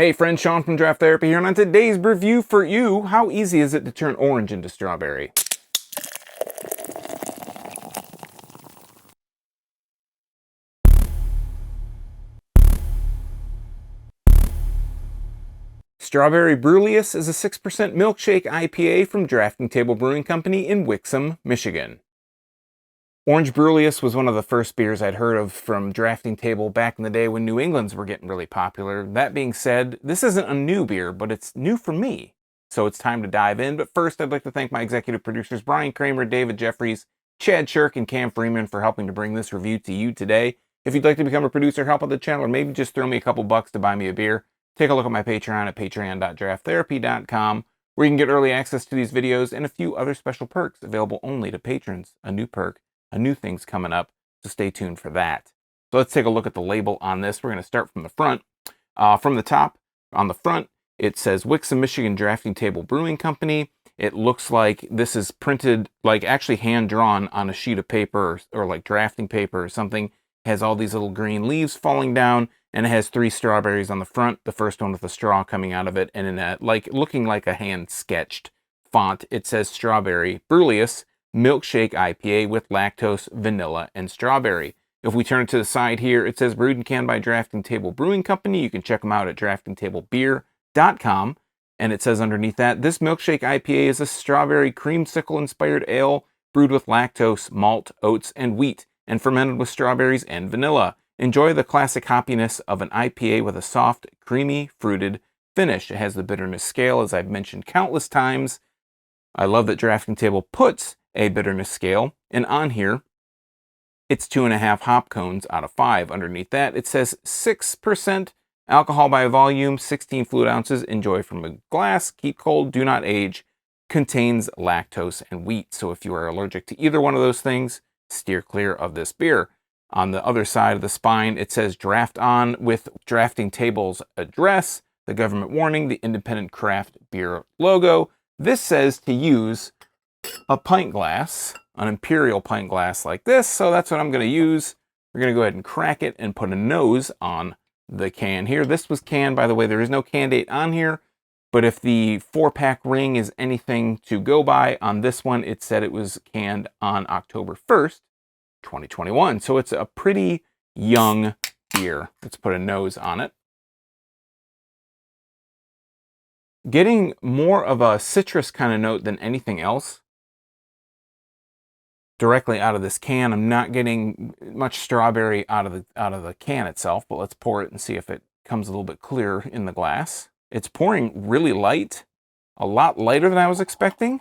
Hey friends, Sean from Draft Therapy here, and on today's review for you, how easy is it to turn orange into strawberry? Strawberry Brewlius is a 6% milkshake IPA from Drafting Table Brewing Company in Wixom, Michigan. Orange Brewlius was one of the first beers I'd heard of from Drafting Table back in the day when New England's were getting really popular. That being said, this isn't a new beer, but it's new for me. So it's time to dive in. But first, I'd like to thank my executive producers, Brian Kramer, David Jeffries, Chad Shirk, and Cam Freeman for helping to bring this review to you today. If you'd like to become a producer, help out the channel, or maybe just throw me a couple bucks to buy me a beer, take a look at my Patreon at patreon.drafttherapy.com, where you can get early access to these videos and a few other special perks available only to patrons. A new perk, a new thing's coming up, so stay tuned for that. So let's take a look at the label on this. We're going to start from the front. From the top, on the front, it says Wixom, Michigan Drafting Table Brewing Company. It looks like this is printed, like actually hand-drawn on a sheet of paper or like drafting paper or something. It has all these little green leaves falling down, and it has 3 strawberries on the front, the first one with a straw coming out of it, and in a, looking like a hand-sketched font, it says Strawberry Brewlius Milkshake IPA with lactose, vanilla, and strawberry. If we turn it to the side here, it says brewed and canned by Drafting Table Brewing Company. You can check them out at draftingtablebeer.com. And it says underneath that, this Milkshake IPA is a strawberry creamsicle-inspired ale brewed with lactose, malt, oats, and wheat, and fermented with strawberries and vanilla. Enjoy the classic hoppiness of an IPA with a soft, creamy, fruited finish. It has the bitterness scale, as I've mentioned countless times. I love that Drafting Table puts a bitterness scale, and on here, it's 2.5 hop cones out of 5. Underneath that, it says 6% alcohol by volume, 16 fluid ounces, enjoy from a glass, keep cold, do not age, contains lactose and wheat. So if you are allergic to either one of those things, steer clear of this beer. On the other side of the spine, it says draft on with Drafting Table's address, the government warning, the independent craft beer logo. This says to use a pint glass, an imperial pint glass like this, so that's what I'm going to use. We're going to go ahead and crack it and put a nose on the can here. This was canned, by the way, there is no can date on here, but if the 4-pack ring is anything to go by, on this one it said it was canned on October 1st, 2021. So it's a pretty young beer. Let's put a nose on it. Getting more of a citrus kind of note than anything else directly out of this can. I'm not getting much strawberry out of the can itself, but let's pour it and see if it comes a little bit clearer in the glass. It's pouring really light, a lot lighter than I was expecting.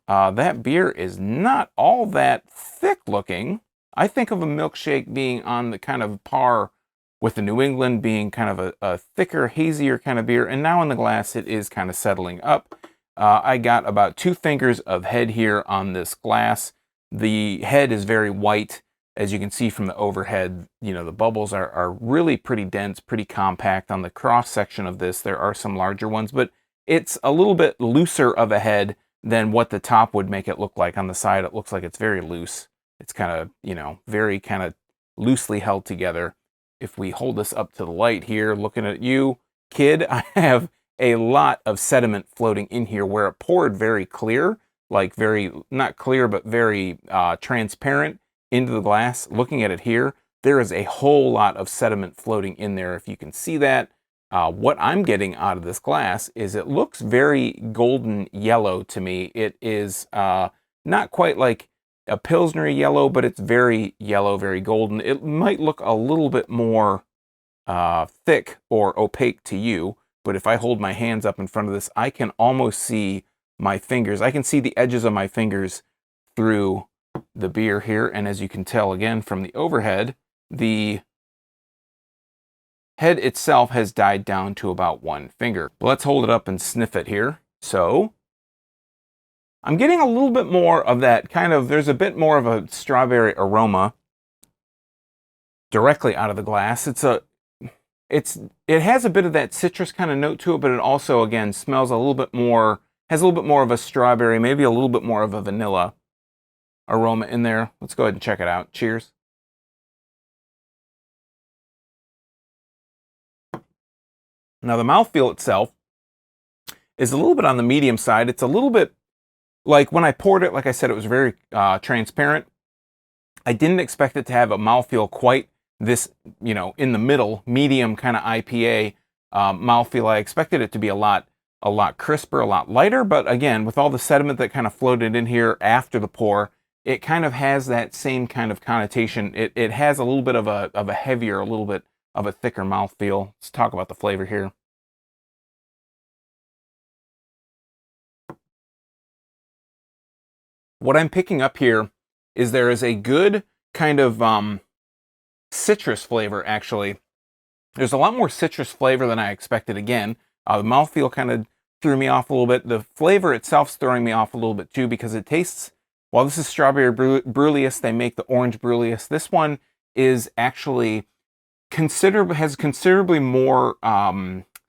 That beer is not all that thick looking. I think of a milkshake being on the kind of par with the New England, being kind of a thicker, hazier kind of beer, and now in the glass it is kind of settling up. I got about 2 fingers of head here on this glass. The head is very white, as you can see from the overhead. You know, the bubbles are really pretty dense, pretty compact. On the cross section of this, there are some larger ones, but it's a little bit looser of a head than what the top would make it look like. On the side, it looks like it's very loose. It's kind of, you know, very kind of loosely held together. If we hold this up to the light here, looking at you, kid, I have a lot of sediment floating in here where it poured very clear, like very, not clear, but very transparent into the glass. Looking at it here, there is a whole lot of sediment floating in there. If you can see that, what I'm getting out of this glass is it looks very golden yellow to me. It is not quite like a Pilsner yellow, but it's very yellow, very golden. It might look a little bit more thick or opaque to you, but if I hold my hands up in front of this, I can almost see my fingers. I can see the edges of my fingers through the beer here, and as you can tell again from the overhead, the head itself has died down to about 1 finger. Let's hold it up and sniff it here. So I'm getting a little bit more of that kind of, there's a bit more of a strawberry aroma directly out of the glass. It has a bit of that citrus kind of note to it, but it also, again, smells a little bit more, has a little bit more of a strawberry, maybe a little bit more of a vanilla aroma in there. Let's go ahead and check it out. Cheers. Now the mouthfeel itself is a little bit on the medium side. It's a little bit like when I poured it, like I said, it was very transparent. I didn't expect it to have a mouthfeel quite this, in the middle, medium kind of IPA mouthfeel. I expected it to be a lot crisper, a lot lighter, but again, with all the sediment that kind of floated in here after the pour, it kind of has that same kind of connotation. It has a little bit of a heavier, a little bit of a thicker mouthfeel. Let's talk about the flavor here. What I'm picking up here is there is a good kind of citrus flavor, actually. There's a lot more citrus flavor than I expected again. The mouthfeel kind of threw me off a little bit. The flavor itself's throwing me off a little bit too, because it tastes, while this is Strawberry Brewlius, they make the Orange Brewlius. This one is actually has considerably more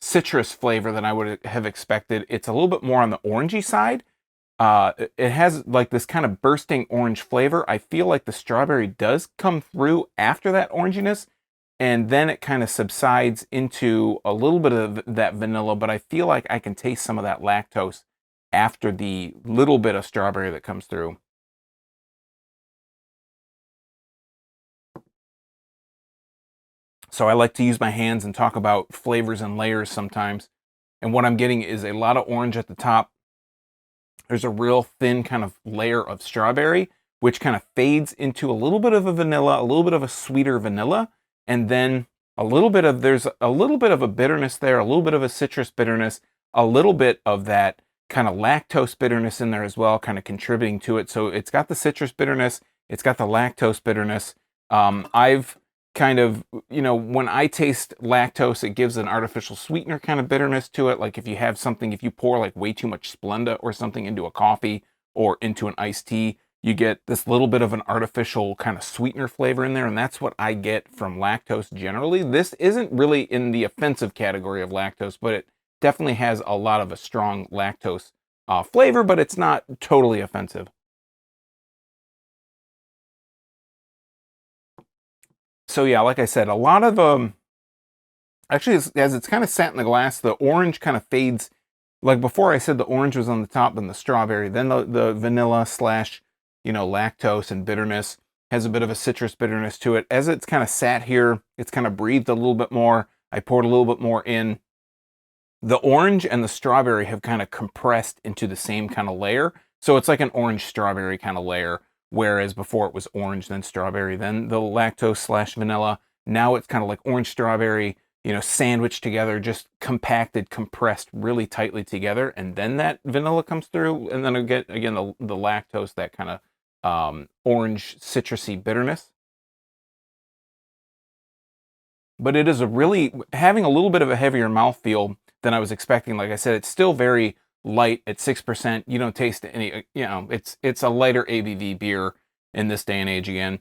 citrus flavor than I would have expected. It's a little bit more on the orangey side. It has like this kind of bursting orange flavor. I feel like the strawberry does come through after that oranginess, and then it kind of subsides into a little bit of that vanilla, but I feel like I can taste some of that lactose after the little bit of strawberry that comes through. So I like to use my hands and talk about flavors and layers sometimes. And what I'm getting is a lot of orange at the top. There's a real thin kind of layer of strawberry, which kind of fades into a little bit of a vanilla, a little bit of a sweeter vanilla, and then there's a little bit of a bitterness there, a little bit of a citrus bitterness, a little bit of that kind of lactose bitterness in there as well, kind of contributing to it. So it's got the citrus bitterness, it's got the lactose bitterness. I've kind of, when I taste lactose, it gives an artificial sweetener kind of bitterness to it. Like if you pour like way too much Splenda or something into a coffee or into an iced tea, you get this little bit of an artificial kind of sweetener flavor in there. And that's what I get from lactose generally. This isn't really in the offensive category of lactose, but it definitely has a lot of a strong lactose flavor, but it's not totally offensive. So yeah, like I said, a lot of actually, as it's kind of sat in the glass, the orange kind of fades. Like before, I said the orange was on the top, then the strawberry, then the vanilla slash, lactose and bitterness has a bit of a citrus bitterness to it. As it's kind of sat here, it's kind of breathed a little bit more. I poured a little bit more in. The orange and the strawberry have kind of compressed into the same kind of layer. So it's like an orange strawberry kind of layer, whereas before it was orange, then strawberry, then the lactose slash vanilla. Now it's kind of like orange strawberry, sandwiched together, just compacted, compressed really tightly together. And then that vanilla comes through. And then again, the lactose, that kind of orange citrusy bitterness. But it is having a little bit of a heavier mouthfeel than I was expecting. Like I said, it's still very light at 6%. You don't taste any, it's a lighter ABV beer in this day and age again.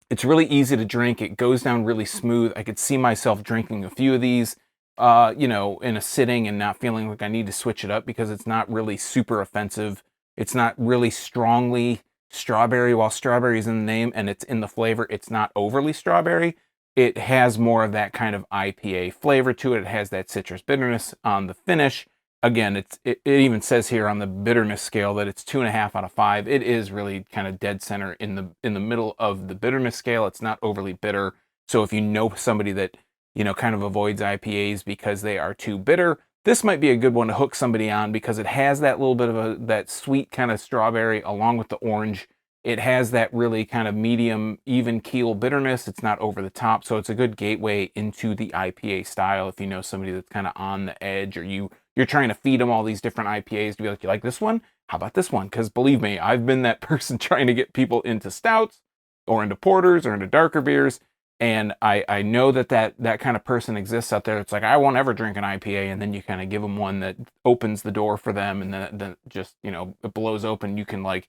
It's really easy to drink. It goes down really smooth. I could see myself drinking a few of these, in a sitting and not feeling like I need to switch it up, because it's not really super offensive. It's not really strongly strawberry. While strawberry is in the name and it's in the flavor, it's not overly strawberry. It has more of that kind of IPA flavor to it. It has that citrus bitterness on the finish. Again, it even says here on the bitterness scale that it's 2.5 out of 5. It is really kind of dead center in the middle of the bitterness scale. It's not overly bitter. So if you know somebody that, kind of avoids IPAs because they are too bitter, this might be a good one to hook somebody on, because it has that little bit of that sweet kind of strawberry along with the orange. It has that really kind of medium, even keel bitterness. It's not over the top. So it's a good gateway into the IPA style if you know somebody that's kind of on the edge, or you're trying to feed them all these different IPAs to be like, you like this one? How about this one? Because believe me, I've been that person trying to get people into stouts or into porters or into darker beers. And I know that kind of person exists out there. It's like, I won't ever drink an IPA. And then you kind of give them one that opens the door for them. And then just, it blows open. You can like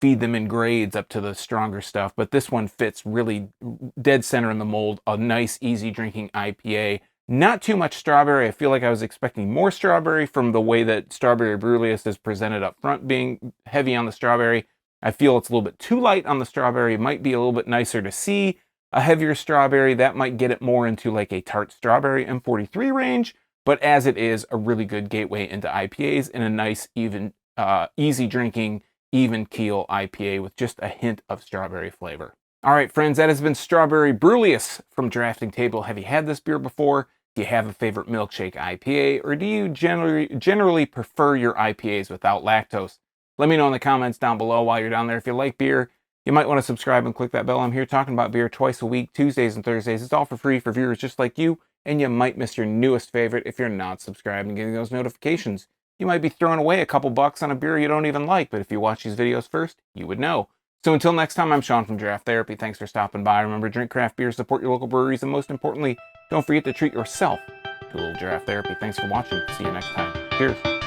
feed them in grades up to the stronger stuff. But this one fits really dead center in the mold. A nice, easy drinking IPA. Not too much strawberry. I feel like I was expecting more strawberry from the way that Strawberry Brewlius is presented up front, being heavy on the strawberry. I feel it's a little bit too light on the strawberry. It might be a little bit nicer to see, A heavier strawberry, that might get it more into like a Tart Strawberry M-43 range, but as it is, a really good gateway into IPAs and a nice, even, easy drinking, even keel IPA with just a hint of strawberry flavor. All right, friends, that has been Strawberry Brewlius from Drafting Table. Have you had this beer before? Do you have a favorite Milkshake IPA, or do you generally prefer your IPAs without lactose? Let me know in the comments down below while you're down there. If you like beer, you might want to subscribe and click that bell. I'm here talking about beer twice a week, Tuesdays and Thursdays. It's all for free for viewers just like you, and you might miss your newest favorite if you're not subscribed and getting those notifications. You might be throwing away a couple bucks on a beer you don't even like, but if you watch these videos first, you would know. So until next time, I'm Sean from Draft Therapy. Thanks for stopping by. Remember, drink craft beer, support your local breweries, and most importantly, don't forget to treat yourself to a little draft therapy. Thanks for watching. See you next time. Cheers.